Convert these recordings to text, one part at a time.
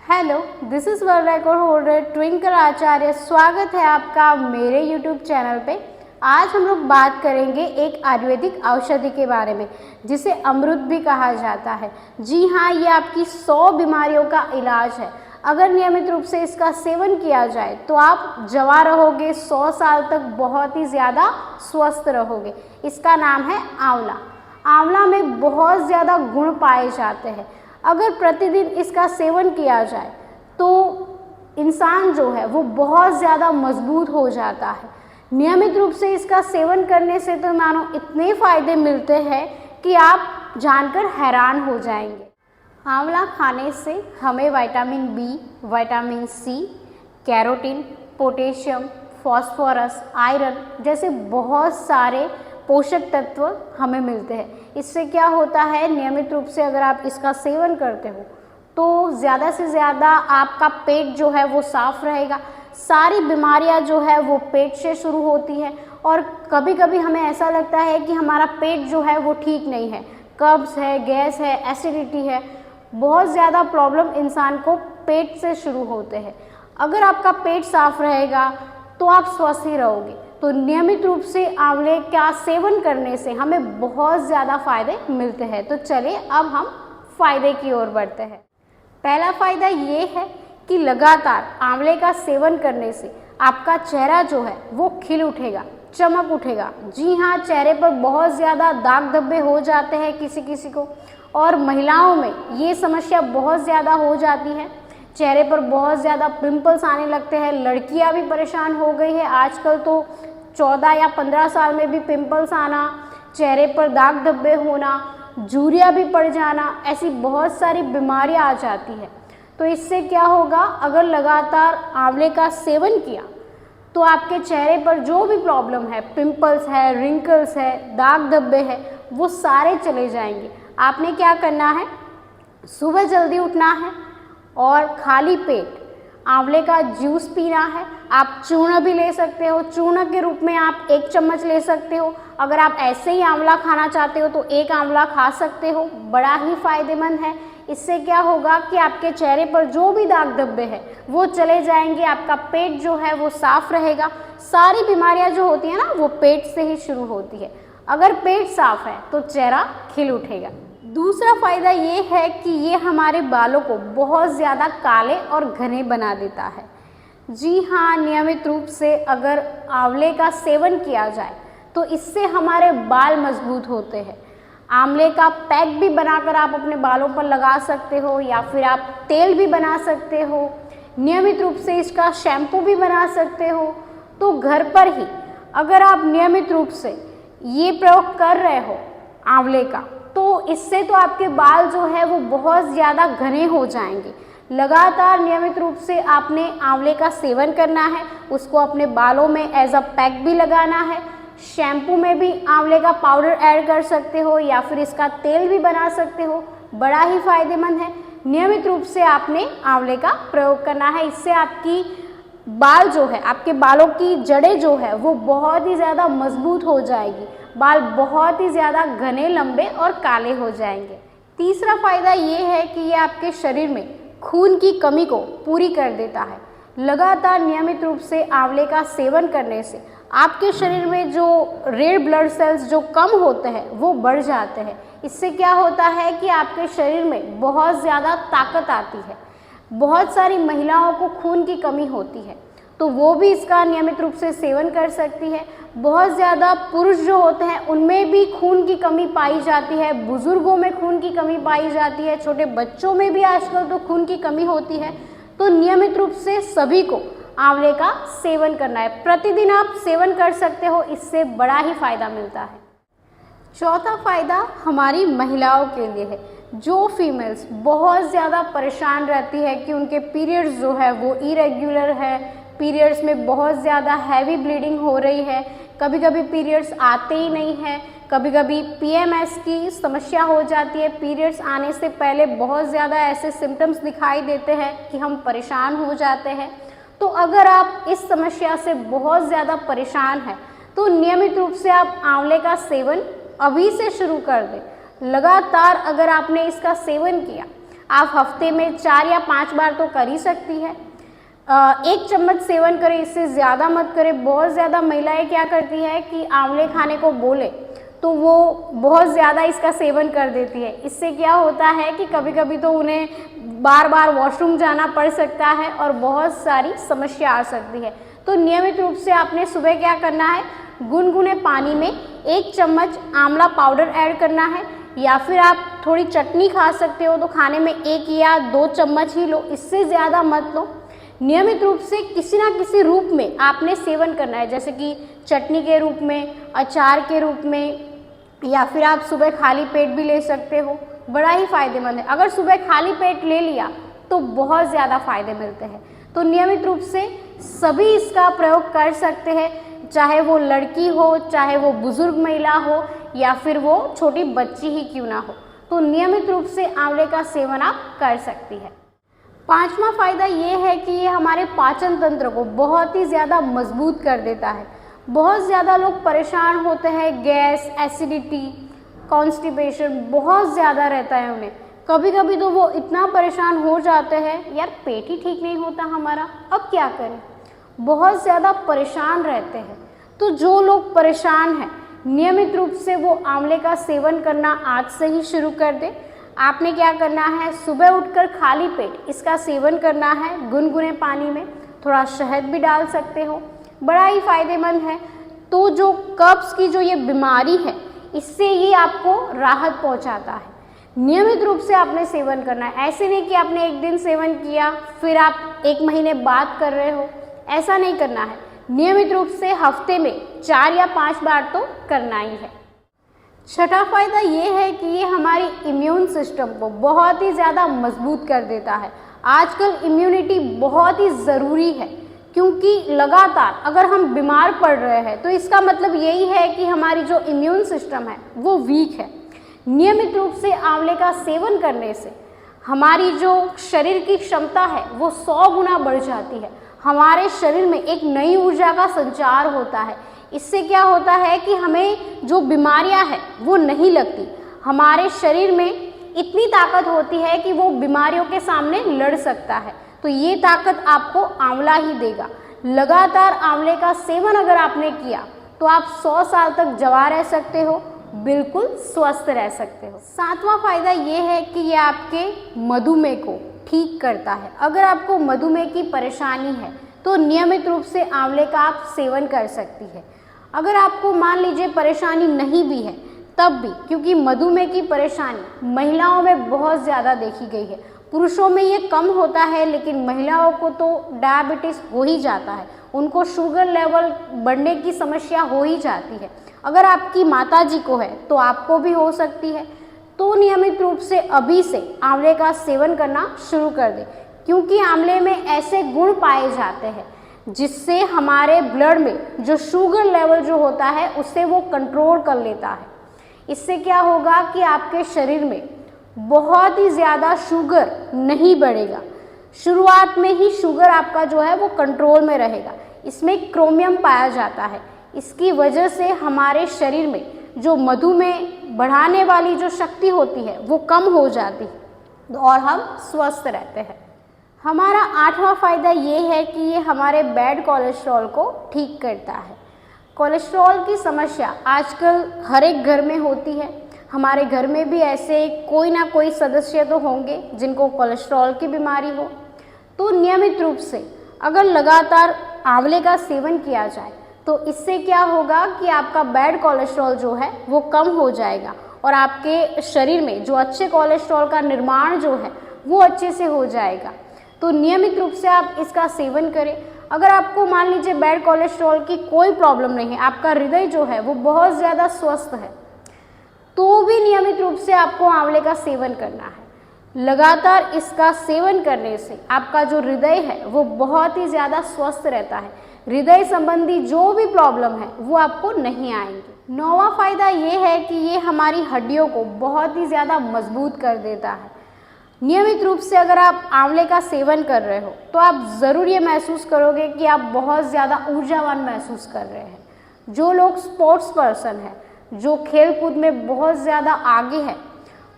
Hello, this is world record holder Twinkle Acharya. स्वागत है आपका मेरे यूट्यूब चैनल पे। आज हम लोग बात करेंगे एक आयुर्वेदिक औषधि के बारे में जिसे अमृत भी कहा जाता है। जी हाँ, ये आपकी 100 बीमारियों का इलाज है। अगर नियमित रूप से इसका सेवन किया जाए तो आप जवान रहोगे, 100 साल तक बहुत ही ज़्यादा स्वस्थ रहोगे। इसका नाम है आंवला। आंवला में बहुत ज़्यादा गुण पाए जाते हैं। अगर प्रतिदिन इसका सेवन किया जाए तो इंसान जो है वो बहुत ज़्यादा मजबूत हो जाता है। नियमित रूप से इसका सेवन करने से तो मानो इतने फ़ायदे मिलते हैं कि आप जानकर हैरान हो जाएंगे। आंवला खाने से हमें vitamin B, vitamin C, carotene, potassium, phosphorus, iron जैसे बहुत सारे पोषक तत्व हमें मिलते हैं। इससे क्या होता है, नियमित रूप से अगर आप इसका सेवन करते हो तो ज़्यादा से ज़्यादा आपका पेट जो है वो साफ रहेगा। सारी बीमारियां जो है वो पेट से शुरू होती है और कभी कभी हमें ऐसा लगता है कि हमारा पेट जो है वो ठीक नहीं है, कब्ज़ है, गैस है, एसिडिटी है, बहुत ज़्यादा प्रॉब्लम इंसान को पेट से शुरू होते हैं। अगर आपका पेट साफ रहेगा तो आप स्वस्थ ही रहोगे। तो नियमित रूप से आंवले का सेवन करने से हमें बहुत ज़्यादा फ़ायदे मिलते हैं। तो चलिए अब हम फ़ायदे की ओर बढ़ते हैं। पहला फ़ायदा ये है कि लगातार आंवले का सेवन करने से आपका चेहरा जो है वो खिल उठेगा, चमक उठेगा। जी हाँ, चेहरे पर बहुत ज़्यादा दाग धब्बे हो जाते हैं किसी किसी को, और महिलाओं में ये समस्या बहुत ज़्यादा हो जाती है। चेहरे पर बहुत ज़्यादा पिंपल्स आने लगते हैं। लड़कियां भी परेशान हो गई है आजकल तो 14 या 15 साल में भी पिंपल्स आना, चेहरे पर दाग धब्बे होना, झुर्रियाँ भी पड़ जाना, ऐसी बहुत सारी बीमारियां आ जाती है। तो इससे क्या होगा, अगर लगातार आंवले का सेवन किया तो आपके चेहरे पर जो भी प्रॉब्लम है, पिंपल्स है, रिंकल्स है, दाग धब्बे है, वो सारे चले जाएंगे। आपने क्या करना है, सुबह जल्दी उठना है और खाली पेट आंवले का जूस पीना है। आप चूर्ण भी ले सकते हो, चूर्ण के रूप में आप 1 चम्मच ले सकते हो। अगर आप ऐसे ही आंवला खाना चाहते हो तो 1 आंवला खा सकते हो, बड़ा ही फायदेमंद है। इससे क्या होगा कि आपके चेहरे पर जो भी दाग धब्बे हैं वो चले जाएंगे, आपका पेट जो है वो साफ रहेगा। सारी बीमारियां जो होती हैं ना वो पेट से ही शुरू होती है। अगर पेट साफ है तो चेहरा खिल उठेगा। दूसरा फ़ायदा ये है कि ये हमारे बालों को बहुत ज़्यादा काले और घने बना देता है। जी हाँ, नियमित रूप से अगर आंवले का सेवन किया जाए तो इससे हमारे बाल मजबूत होते हैं। आंवले का पैक भी बनाकर आप अपने बालों पर लगा सकते हो या फिर आप तेल भी बना सकते हो। नियमित रूप से इसका शैम्पू भी बना सकते हो। तो घर पर ही अगर आप नियमित रूप से ये प्रयोग कर रहे हो आंवले का, तो इससे तो आपके बाल जो है वो बहुत ज़्यादा घने हो जाएंगे। लगातार नियमित रूप से आपने आंवले का सेवन करना है, उसको अपने बालों में एज अ पैक भी लगाना है। शैम्पू में भी आंवले का पाउडर ऐड कर सकते हो या फिर इसका तेल भी बना सकते हो, बड़ा ही फायदेमंद है। नियमित रूप से आपने आंवले का प्रयोग करना है। इससे आपकी बाल जो है, आपके बालों की जड़ें जो है वो बहुत ही ज़्यादा मजबूत हो जाएगी। बाल बहुत ही ज़्यादा घने, लंबे और काले हो जाएंगे। तीसरा फ़ायदा ये है कि ये आपके शरीर में खून की कमी को पूरी कर देता है। लगातार नियमित रूप से आंवले का सेवन करने से आपके शरीर में जो रेड ब्लड सेल्स जो कम होते हैं वो बढ़ जाते हैं। इससे क्या होता है कि आपके शरीर में बहुत ज़्यादा ताकत आती है। बहुत सारी महिलाओं को खून की कमी होती है तो वो भी इसका नियमित रूप से सेवन कर सकती है। बहुत ज़्यादा पुरुष जो होते हैं उनमें भी खून की कमी पाई जाती है, बुजुर्गों में खून की कमी पाई जाती है, छोटे बच्चों में भी आजकल तो खून की कमी होती है। तो नियमित रूप से सभी को आंवले का सेवन करना है। प्रतिदिन आप सेवन कर सकते हो, इससे बड़ा ही फायदा मिलता है। चौथा फ़ायदा हमारी महिलाओं के लिए है। जो फीमेल्स बहुत ज़्यादा परेशान रहती है कि उनके पीरियड्स जो है वो इरेग्युलर है, पीरियड्स में बहुत ज़्यादा हैवी ब्लीडिंग हो रही है, कभी कभी पीरियड्स आते ही नहीं हैं, कभी कभी पीएमएस की समस्या हो जाती है। पीरियड्स आने से पहले बहुत ज़्यादा ऐसे सिम्टम्स दिखाई देते हैं कि हम परेशान हो जाते हैं। तो अगर आप इस समस्या से बहुत ज़्यादा परेशान हैं तो नियमित रूप से आप आंवले का सेवन अभी से शुरू कर दें। लगातार अगर आपने इसका सेवन किया आप हफ्ते में 4 या 5 बार तो कर ही सकती है। 1 चम्मच सेवन करें, इससे ज़्यादा मत करें। बहुत ज़्यादा महिलाएं क्या करती है कि आंवले खाने को बोले तो वो बहुत ज़्यादा इसका सेवन कर देती है। इससे क्या होता है कि कभी कभी तो उन्हें बार बार वॉशरूम जाना पड़ सकता है और बहुत सारी समस्या आ सकती है। तो नियमित रूप से आपने सुबह क्या करना है, गुनगुने पानी में 1 चम्मच आंवला पाउडर ऐड करना है, या फिर आप थोड़ी चटनी खा सकते हो तो खाने में 1 या 2 चम्मच ही लो, इससे ज़्यादा मत लो। नियमित रूप से किसी ना किसी रूप में आपने सेवन करना है, जैसे कि चटनी के रूप में, अचार के रूप में, या फिर आप सुबह खाली पेट भी ले सकते हो। बड़ा ही फायदेमंद है। अगर सुबह खाली पेट ले लिया तो बहुत ज़्यादा फायदे मिलते हैं। तो नियमित रूप से सभी इसका प्रयोग कर सकते हैं, चाहे वो लड़की हो, चाहे वो बुजुर्ग महिला हो, या फिर वो छोटी बच्ची ही क्यों ना हो। तो नियमित रूप से आंवले का सेवन आप कर सकती है। 5वां फायदा ये है कि ये हमारे पाचन तंत्र को बहुत ही ज़्यादा मजबूत कर देता है। बहुत ज़्यादा लोग परेशान होते हैं, गैस, एसिडिटी, कॉन्स्टिपेशन बहुत ज़्यादा रहता है उन्हें। कभी कभी तो वो इतना परेशान हो जाते हैं, यार पेट ही ठीक नहीं होता हमारा, अब क्या करें, बहुत ज़्यादा परेशान रहते हैं। तो जो लोग परेशान हैं, नियमित रूप से वो आंवले का सेवन करना आज से ही शुरू कर दें। आपने क्या करना है, सुबह उठकर खाली पेट इसका सेवन करना है, गुनगुने पानी में थोड़ा शहद भी डाल सकते हो, बड़ा ही फायदेमंद है। तो जो कब्ज की जो ये बीमारी है, इससे ये आपको राहत पहुंचाता है। नियमित रूप से आपने सेवन करना है। ऐसे नहीं कि आपने एक दिन सेवन किया फिर आप 1 महीने बाद कर रहे हो, ऐसा नहीं करना है। नियमित रूप से हफ्ते में 4 या 5 बार तो करना ही है। 6ठा फायदा ये है कि ये हमारी इम्यून सिस्टम को बहुत ही ज़्यादा मजबूत कर देता है। आजकल इम्यूनिटी बहुत ही ज़रूरी है, क्योंकि लगातार अगर हम बीमार पड़ रहे हैं तो इसका मतलब यही है कि हमारी जो इम्यून सिस्टम है वो वीक है। नियमित रूप से आंवले का सेवन करने से हमारी जो शरीर की क्षमता है वो 100 गुना बढ़ जाती है। हमारे शरीर में एक नई ऊर्जा का संचार होता है। इससे क्या होता है कि हमें जो बीमारियां हैं वो नहीं लगती। हमारे शरीर में इतनी ताकत होती है कि वो बीमारियों के सामने लड़ सकता है। तो ये ताकत आपको आंवला ही देगा। लगातार आंवले का सेवन अगर आपने किया तो आप 100 साल तक जवान रह सकते हो, बिल्कुल स्वस्थ रह सकते हो। 7वां फायदा ये है कि ये आपके मधुमेह को ठीक करता है। अगर आपको मधुमेह की परेशानी है तो नियमित रूप से आंवले का आप सेवन कर सकती है। अगर आपको मान लीजिए परेशानी नहीं भी है तब भी, क्योंकि मधुमेह की परेशानी महिलाओं में बहुत ज़्यादा देखी गई है, पुरुषों में ये कम होता है, लेकिन महिलाओं को तो डायबिटीज़ हो ही जाता है, उनको शुगर लेवल बढ़ने की समस्या हो ही जाती है। अगर आपकी माताजी को है तो आपको भी हो सकती है। तो नियमित रूप से अभी से आंवले का सेवन करना शुरू कर दें, क्योंकि आंवले में ऐसे गुण पाए जाते हैं जिससे हमारे ब्लड में जो शुगर लेवल जो होता है उससे वो कंट्रोल कर लेता है। इससे क्या होगा कि आपके शरीर में बहुत ही ज़्यादा शुगर नहीं बढ़ेगा। शुरुआत में ही शुगर आपका जो है वो कंट्रोल में रहेगा। इसमें क्रोमियम पाया जाता है। इसकी वजह से हमारे शरीर में जो मधुमेह बढ़ाने वाली जो शक्ति होती है वो कम हो जाती है और हम स्वस्थ रहते हैं। हमारा 8वां फायदा ये है कि ये हमारे बैड कोलेस्ट्रॉल को ठीक करता है। कोलेस्ट्रॉल की समस्या आजकल हर एक घर में होती है। हमारे घर में भी ऐसे कोई ना कोई सदस्य तो होंगे जिनको कोलेस्ट्रॉल की बीमारी हो। तो नियमित रूप से अगर लगातार आंवले का सेवन किया जाए तो इससे क्या होगा कि आपका बैड कोलेस्ट्रॉल जो है वो कम हो जाएगा और आपके शरीर में जो अच्छे कोलेस्ट्रॉल का निर्माण जो है वो अच्छे से हो जाएगा। तो नियमित रूप से आप इसका सेवन करें। अगर आपको मान लीजिए बैड कोलेस्ट्रॉल की कोई प्रॉब्लम नहीं है, आपका हृदय जो है वो बहुत ज़्यादा स्वस्थ है, तो भी नियमित रूप से आपको आंवले का सेवन करना है। लगातार इसका सेवन करने से आपका जो हृदय है वो बहुत ही ज़्यादा स्वस्थ रहता है। हृदय संबंधी जो भी प्रॉब्लम है वो आपको नहीं आएंगे। 9वां फायदा ये है कि ये हमारी हड्डियों को बहुत ही ज़्यादा मजबूत कर देता है। नियमित रूप से अगर आप आंवले का सेवन कर रहे हो तो आप ज़रूर ये महसूस करोगे कि आप बहुत ज़्यादा ऊर्जावान महसूस कर रहे हैं। जो लोग स्पोर्ट्स पर्सन हैं, जो खेल कूद में बहुत ज़्यादा आगे हैं,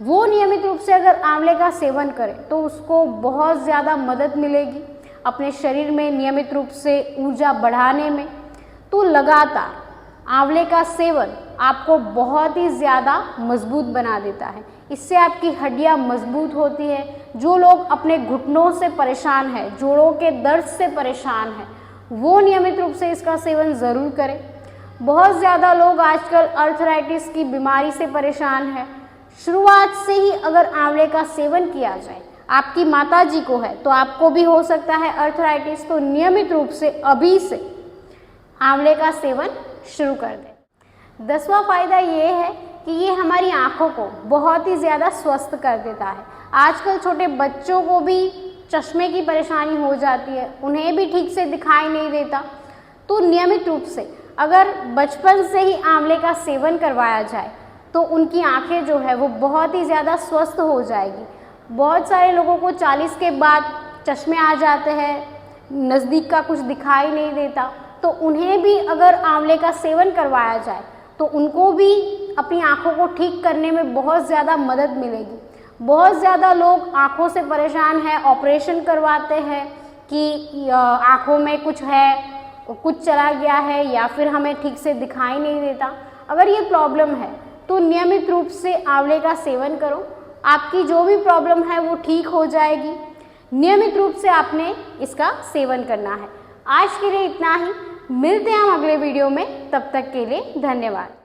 वो नियमित रूप से अगर आंवले का सेवन करे तो उसको बहुत ज़्यादा मदद मिलेगी अपने शरीर में नियमित रूप से ऊर्जा बढ़ाने में। तो लगातार आंवले का सेवन आपको बहुत ही ज़्यादा मजबूत बना देता है। इससे आपकी हड्डियां मजबूत होती है। जो लोग अपने घुटनों से परेशान हैं, जोड़ों के दर्द से परेशान हैं, वो नियमित रूप से इसका सेवन ज़रूर करें। बहुत ज़्यादा लोग आजकल अर्थराइटिस की बीमारी से परेशान हैं। शुरुआत से ही अगर आंवले का सेवन किया जाए, आपकी माताजी को है तो आपको भी हो सकता है अर्थराइटिस, तो नियमित रूप से अभी से आंवले का सेवन शुरू कर दें। 10वां फायदा ये है कि ये हमारी आँखों को बहुत ही ज़्यादा स्वस्थ कर देता है। आजकल छोटे बच्चों को भी चश्मे की परेशानी हो जाती है, उन्हें भी ठीक से दिखाई नहीं देता। तो नियमित रूप से अगर बचपन से ही आंवले का सेवन करवाया जाए तो उनकी आँखें जो है वो बहुत ही ज़्यादा स्वस्थ हो जाएगी। बहुत सारे लोगों को 40 के बाद चश्मे आ जाते हैं, नज़दीक का कुछ दिखाई नहीं देता, तो उन्हें भी अगर आंवले का सेवन करवाया जाए तो उनको भी अपनी आँखों को ठीक करने में बहुत ज़्यादा मदद मिलेगी। बहुत ज़्यादा लोग आँखों से परेशान हैं, ऑपरेशन करवाते हैं कि आँखों में कुछ है, कुछ चला गया है या फिर हमें ठीक से दिखाई नहीं देता। अगर ये प्रॉब्लम है तो नियमित रूप से आंवले का सेवन करो, आपकी जो भी प्रॉब्लम है वो ठीक हो जाएगी। नियमित रूप से आपने इसका सेवन करना है। आज के लिए इतना ही, मिलते हैं हम अगले वीडियो में, तब तक के लिए धन्यवाद।